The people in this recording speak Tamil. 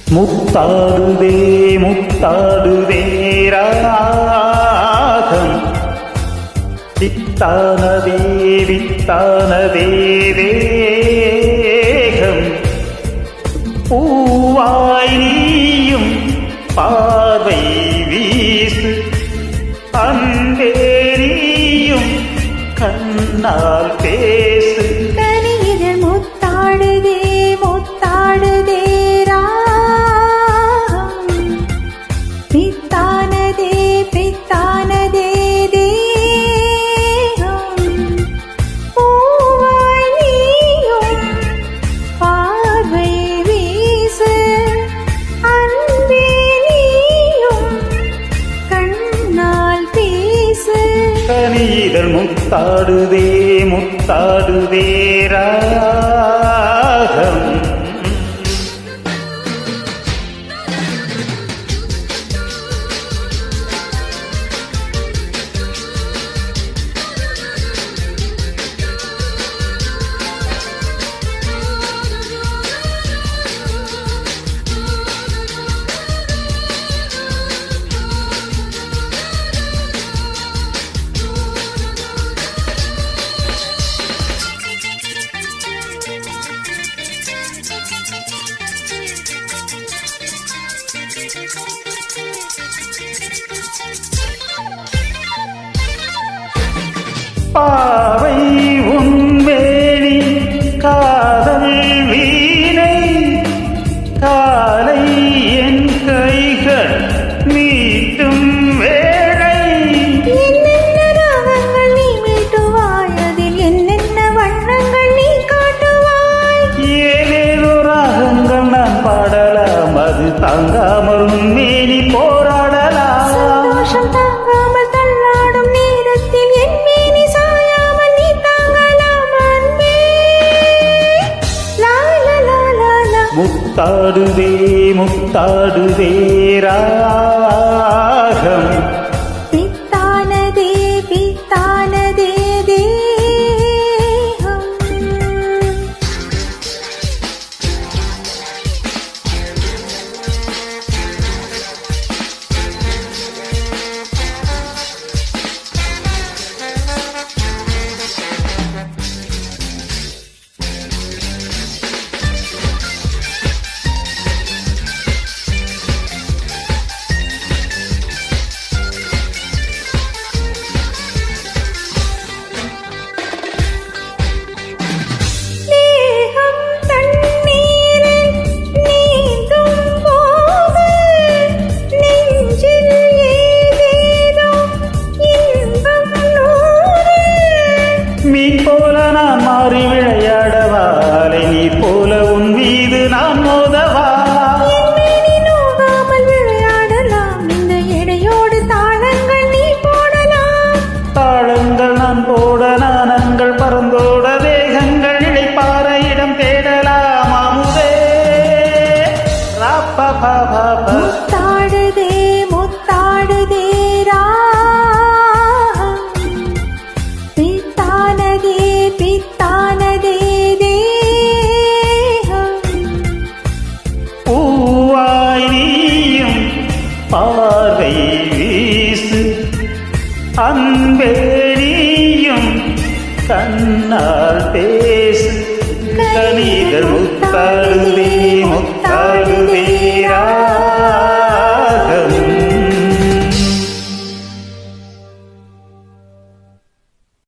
முத்தாடுதே முத்தாடுதே ராகம் வித்தானதே வித்தானதே வேகம் பூவாய் நீயும் பார்வை வீசு அன்பே நீயும் கண்ணால் பேசு கனியிதழ் முத்தாடுதே முத்தாடுதே ராகம் பித்தானதே பித்தானதே தேகம் பூவாய் நீயும் பார்வை வீசு அன்பே நீயும் கண்ணால் பேசு கனியிதழ் முத்தாடுதே முத்தாடுதே ராகம் பாவை உன்மேனி காதல் வீணை காலை என் கைகள் மீட்டும் வேளை என்னென்ன ராகங்கள் நீ மீட்டுவாய் அதில் என்னென்ன வண்ணங்கள் நீ காட்டுவாய் ஏதேதோ ராகங்கள் நான் பாடலாம் அது தாங்காமல் மேனி போராடலாம் சந்தோஷம் தாங்காமல் தள்ளாடும் நேரத்தில் என் மேனி சாயாமல் நீ தாங்கலாம் அன்பே லா லா லா லா லா முத்தாடுதே முத்தாடுதே ராகம் பித்தானதே பித்தானதே தேகம் தேகம் தண்ணீரில் நீந்தும் போது நெஞ்சில் ஏதேதோ இன்பம் நூறு மீன் போல நான் மாறி விளையாடவாலை நீர் போல உன் மீது நான் மோதவா என்மேனி நோகாமல் விளையாடலாம் இந்த எடையோடு தாளங்கள் நீ போடலாம் தாளங்கள் நான் போட நாணங்கள் பறந்தோட வேகங்கள் இழைப்பார இடம் தேடலாம் அமுதே ராப்பா முத்தாடுதே முத்தாடுதே ராகம் பித்தானதே பித்தானதே தேகம் பூவாய் நீயும் பார்வை வீசு அன்பே நீயும் கண்ணால் பேசு கனிகள் முத்தாடுதே